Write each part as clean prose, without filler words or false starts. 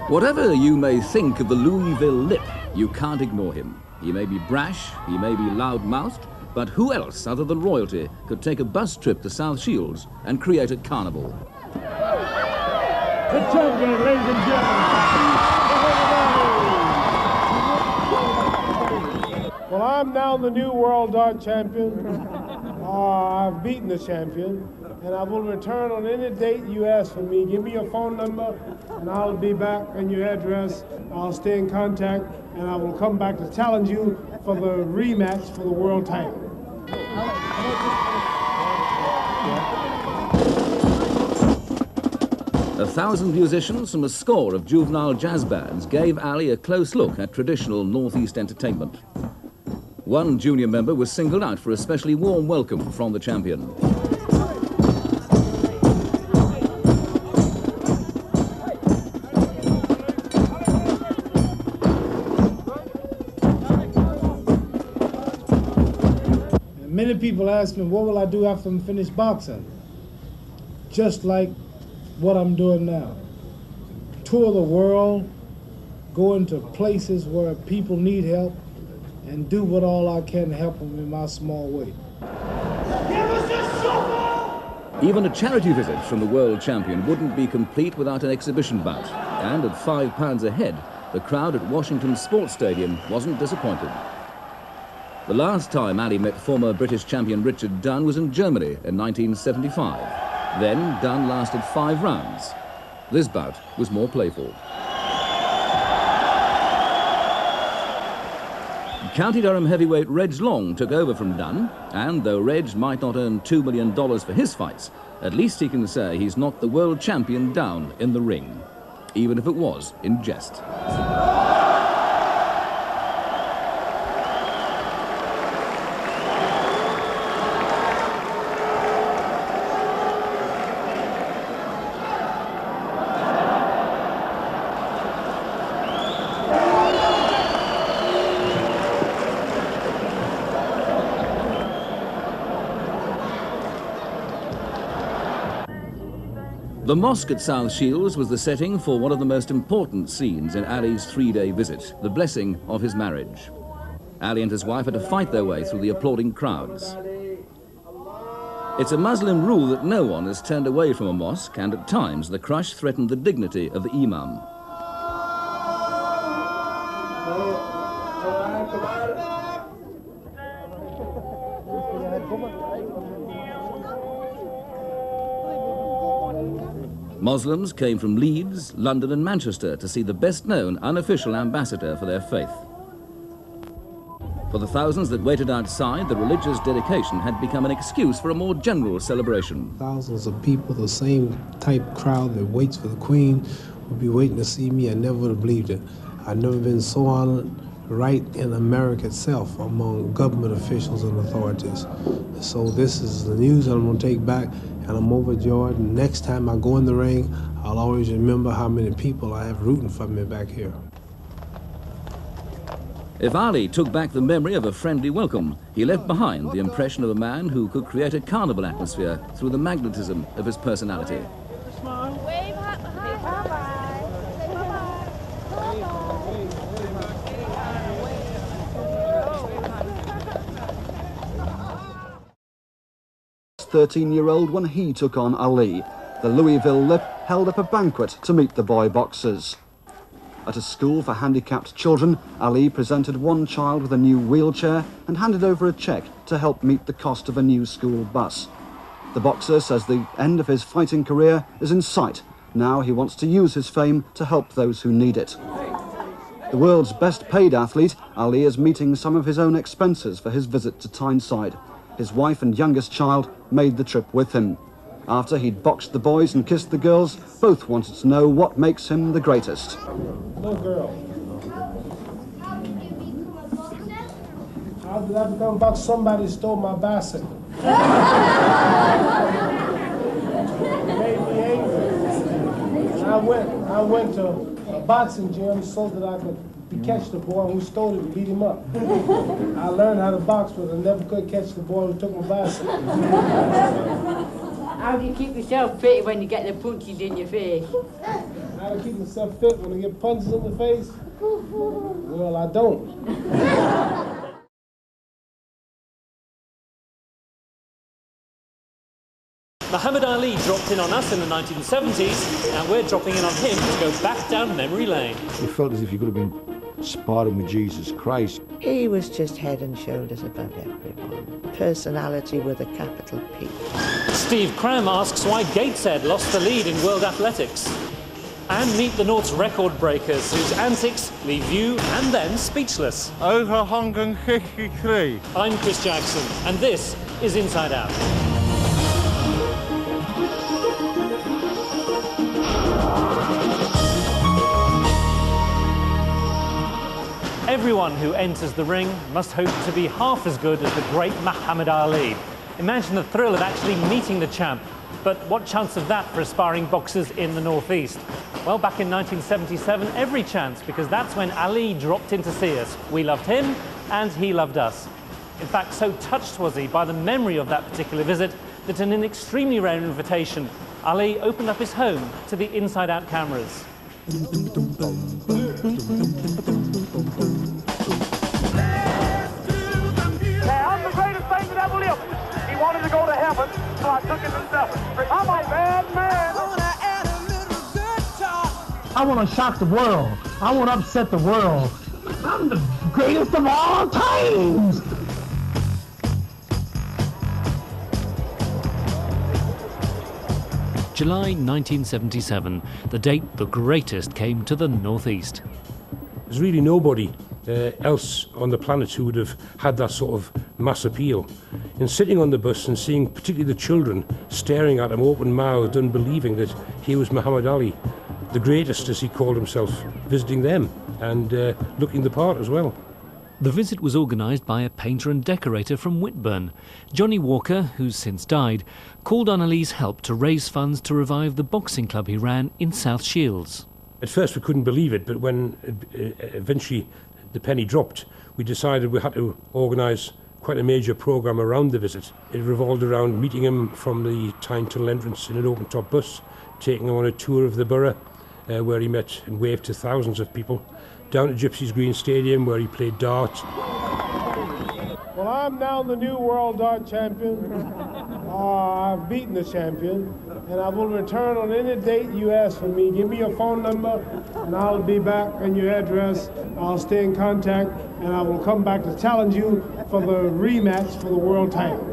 Whatever you may think of the Louisville Lip, you can't ignore him. He may be brash, he may be loud-mouthed, but who else other than royalty could take a bus trip to South Shields and create a carnival? The champion, ladies and gentlemen. Well, I'm now the new world dart champion. I've beaten the champion, and I will return on any date you ask for me. Give me your phone number, and I'll be back, and your address. I'll stay in contact, and I will come back to challenge you for the rematch for the world title. 1,000 musicians from a score of juvenile jazz bands gave Ali a close look at traditional Northeast entertainment. One junior member was singled out for a especially warm welcome from the champion. Many people ask me, what will I do after I'm finished boxing? Just like what I'm doing now. Tour the world, go into places where people need help, and do what all I can to help them in my small way. Even a charity visit from the world champion wouldn't be complete without an exhibition bout. And at £5 a head, the crowd at Washington Sports Stadium wasn't disappointed. The last time Ali met former British champion Richard Dunn was in Germany in 1975. Then Dunn lasted 5 rounds. This bout was more playful. County Durham heavyweight Reg Long took over from Dunn, and though Reg might not earn $2 million for his fights, at least he can say he's knocked the world champion down in the ring, even if it was in jest. The mosque at South Shields was the setting for one of the most important scenes in Ali's 3-day visit, the blessing of his marriage. Ali and his wife had to fight their way through the applauding crowds. It's a Muslim rule that no one is turned away from a mosque, and at times the crush threatened the dignity of the imam. Muslims came from Leeds, London and Manchester to see the best-known unofficial ambassador for their faith. For the thousands that waited outside, the religious dedication had become an excuse for a more general celebration. Thousands of people, the same type crowd that waits for the Queen, would be waiting to see me. I never would have believed it. I've never been so honored right in America itself among government officials and authorities. So this is the news that I'm going to take back, and I'm overjoyed. And next time I go in the ring, I'll always remember how many people I have rooting for me back here. If Ali took back the memory of a friendly welcome, he left behind the impression of a man who could create a carnival atmosphere through the magnetism of his personality. Wave hi. Bye-bye. Say bye-bye. 13-year-old when he took on Ali. The Louisville Lip held up a banquet to meet the boy boxers. At a school for handicapped children, Ali presented one child with a new wheelchair and handed over a cheque to help meet the cost of a new school bus. The boxer says the end of his fighting career is in sight. Now he wants to use his fame to help those who need it. The world's best paid athlete, Ali is meeting some of his own expenses for his visit to Tyneside. His wife and youngest child made the trip with him. After he'd boxed the boys and kissed the girls, both wanted to know what makes him the greatest. No girl. How did I become boxer? Somebody stole my bicycle. Made me angry. And I went to a boxing gym so that I could catch the boy who stole it and beat him up. I learned how to box, but I never could catch the boy who took my bicycle. How do you keep yourself fit when you get the punches in your face? How to keep myself fit when I get punches in the face? Well, I don't. Muhammad Ali dropped in on us in the 1970s, and we're dropping in on him to go back down memory lane. You felt as if you could have been sparring with Jesus Christ. He was just head and shoulders above everyone. Personality with a capital P. Steve Cram asks why Gateshead lost the lead in world athletics. And meet the North's record breakers, whose antics leave you and them speechless. Over 153. I'm Chris Jackson, and this is Inside Out. Everyone who enters the ring must hope to be half as good as the great Muhammad Ali. Imagine the thrill of actually meeting the champ. But what chance of that for aspiring boxers in the Northeast? Well, back in 1977, every chance, because that's when Ali dropped in to see us. We loved him, and he loved us. In fact, so touched was he by the memory of that particular visit that in an extremely rare invitation, Ali opened up his home to the Inside Out cameras. Wanted to go to heaven, so I took him to seven. I'm a bad man. I want to shock the world. I want to upset the world. I'm the greatest of all times. July 1977, the date the greatest came to the Northeast. There's really nobody else on the planet who would have had that sort of mass appeal. And sitting on the bus and seeing particularly the children staring at him open-mouthed, unbelieving that he was Muhammad Ali, the greatest as he called himself, visiting them and looking the part as well. The visit was organised by a painter and decorator from Whitburn. Johnny Walker, who's since died, called on Ali's help to raise funds to revive the boxing club he ran in South Shields. At first we couldn't believe it, but when eventually the penny dropped, we decided we had to organise quite a major programme around the visit. It revolved around meeting him from the Tyne Tunnel entrance in an open-top bus, taking him on a tour of the borough, where he met and waved to thousands of people, down to Gypsy's Green Stadium, where he played darts. Well, I'm now the new world dart champion. I've beaten the champion, and I will return on any date you ask for me. Give me your phone number, and I'll be back, and your address. I'll stay in contact, and I will come back to challenge you for the rematch for the world title.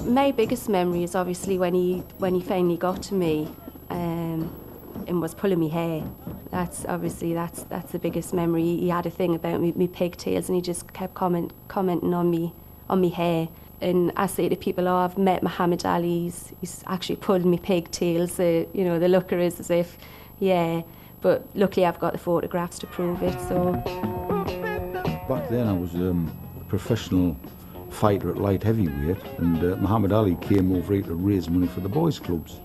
My biggest memory is obviously when he finally got to me and was pulling me hair. That's the biggest memory. He had a thing about me pigtails, and he just kept commenting on me hair. And I say to people, oh, I've met Muhammad Ali, he's actually pulled me pigtails. The looker is as if, yeah. But luckily I've got the photographs to prove it, so. Back then I was a professional fighter at light heavyweight, and Muhammad Ali came over here to raise money for the boys' clubs.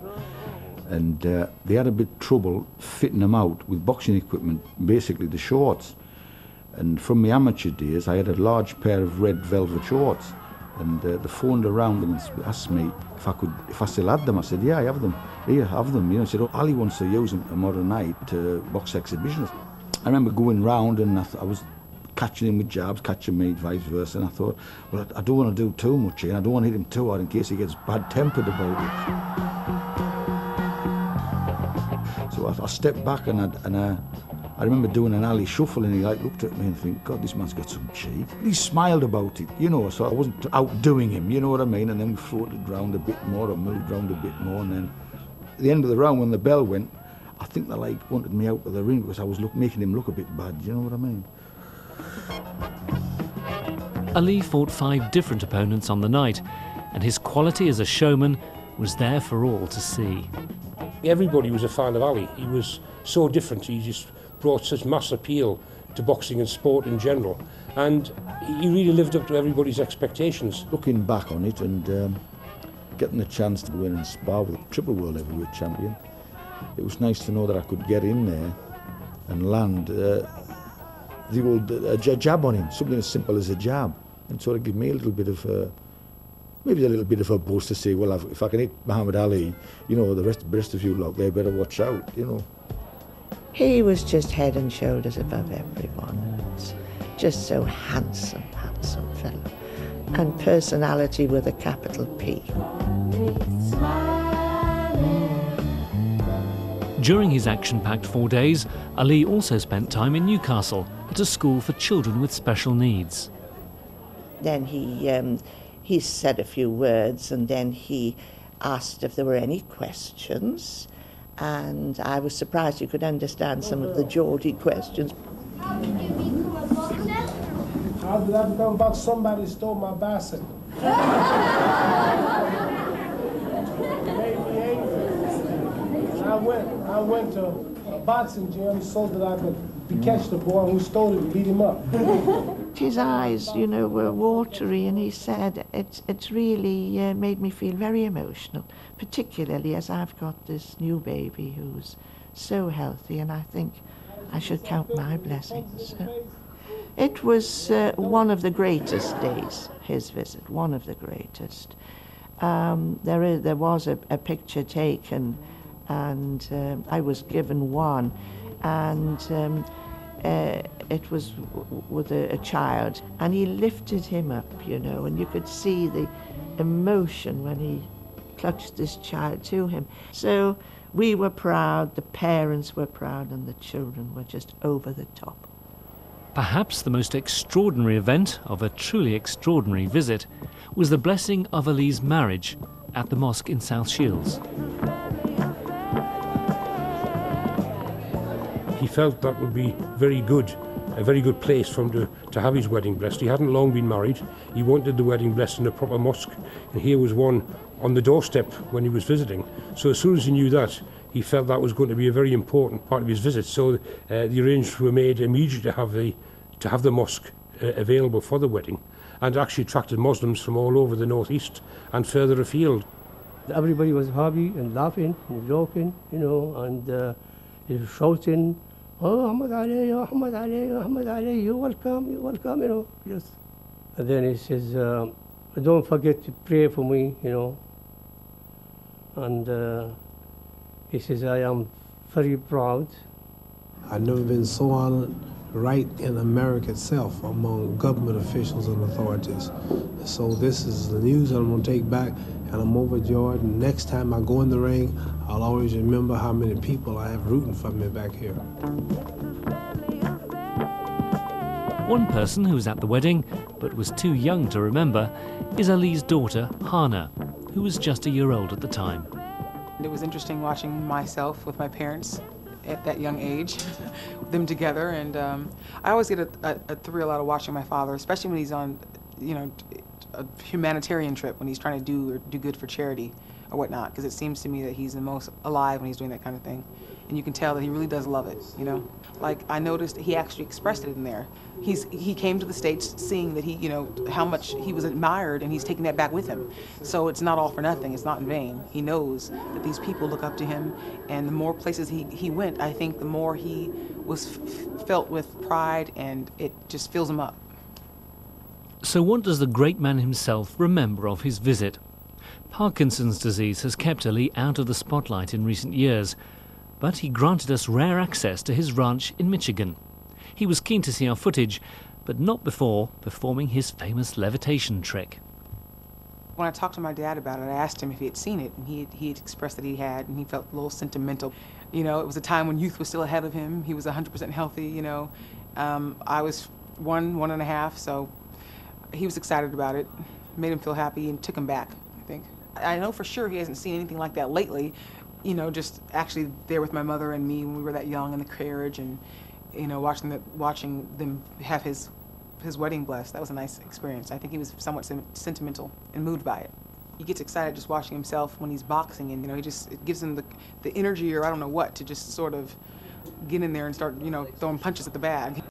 And they had a bit of trouble fitting them out with boxing equipment, basically the shorts. And from my amateur days, I had a large pair of red velvet shorts. And they phoned around and asked me if I still had them. I said, yeah, I have them. Here, have them. I said, oh, Ali wants to use them tomorrow night to box exhibitions. I remember going round and I was catching him with jabs, catching me, vice versa. And I thought, well, I don't want to do too much here. I don't want to hit him too hard in case he gets bad-tempered about it. So I stepped back and I remember doing an alley shuffle, and he looked at me and think, God, this man's got some cheek. He smiled about it, so I wasn't outdoing him, you know what I mean? And then we floated round a bit more, or moved round a bit more, and then at the end of the round when the bell went, I think they wanted me out of the ring because I was making him look a bit bad, you know what I mean? Ali fought 5 different opponents on the night, and his quality as a showman was there for all to see. Everybody was a fan of Ali. He was so different. He just brought such mass appeal to boxing and sport in general. And he really lived up to everybody's expectations. Looking back on it and getting the chance to go in and spar with a triple world heavyweight champion, it was nice to know that I could get in there and land the old jab on him, something as simple as a jab, and sort of give me a little bit of maybe a little bit of a boost to say, well, if I can hit Muhammad Ali, you know, the rest of you lot, they better watch out, you know. He was just head and shoulders above everyone. Just so handsome fellow. And personality with a capital P. During his action-packed 4 days, Ali also spent time in Newcastle at a school for children with special needs. Then he said a few words, and then he asked if there were any questions, and I was surprised you could understand some of the Geordie questions. How did I become a boxer? Somebody stole my bicycle. Made me angry. And I went to a boxing gym so that I could catch the boy who stole it and beat him up. His eyes, you know, were watery, and he said it's really made me feel very emotional, particularly as I've got this new baby who's so healthy, and I think I should count my blessings. It was one of the greatest days, his visit, one of the greatest. There was a picture taken, and I was given one, and it was with a child, and he lifted him up, you know, and you could see the emotion when he clutched this child to him. So we were proud, the parents were proud, and the children were just over the top. Perhaps the most extraordinary event of a truly extraordinary visit was the blessing of Ali's marriage at the mosque in South Shields. He felt that would be very good, a very good place for him to have his wedding blessed. He hadn't long been married. He wanted the wedding blessed in a proper mosque, and here was one on the doorstep when he was visiting. So as soon as he knew that, he felt that was going to be a very important part of his visit. So the arrangements were made immediately to have the mosque available for the wedding, and actually attracted Muslims from all over the northeast and further afield. Everybody was happy and laughing and joking, you know, and he was shouting, "Oh, Ahmad Ali, Ahmad Ali, Ahmad Ali, you're welcome, you know." Just. And then he says, "Don't forget to pray for me, you know." And he says, "I am very proud." I've never been so honored right in America itself among government officials and authorities. So this is the news that I'm going to take back, and I'm overjoyed. And next time I go in the ring, I'll always remember how many people I have rooting for me back here. One person who was at the wedding, but was too young to remember, is Ali's daughter, Hana, who was just a year old at the time. It was interesting watching myself with my parents at that young age, them together, and I always get a thrill out of watching my father, especially when he's on, you know, a humanitarian trip, when he's trying to do good for charity or whatnot, because it seems to me that he's the most alive when he's doing that kind of thing, and you can tell that he really does love it, you know. Like, I noticed he actually expressed it in there. He came to the States seeing that he, you know, how much he was admired, and he's taking that back with him. So it's not all for nothing, it's not in vain. He knows that these people look up to him, and the more places he went, I think the more he was felt with pride, and it just fills him up. So what does the great man himself remember of his visit? Parkinson's disease has kept Ali out of the spotlight in recent years, but he granted us rare access to his ranch in Michigan. He was keen to see our footage, but not before performing his famous levitation trick. When I talked to my dad about it, I asked him if he had seen it, and he had expressed that he had, and he felt a little sentimental. You know, it was a time when youth was still ahead of him. He was 100% healthy, you know. I was one and a half, so he was excited about it, made him feel happy, and took him back, I think. I know for sure he hasn't seen anything like that lately, you know, just actually there with my mother and me when we were that young in the carriage, and, you know, watching them have his wedding blessed. That was a nice experience. I think he was somewhat sentimental and moved by it. He gets excited just watching himself when he's boxing, and, you know, it gives him the energy, or I don't know what, to just sort of get in there and start, you know, throwing punches at the bag.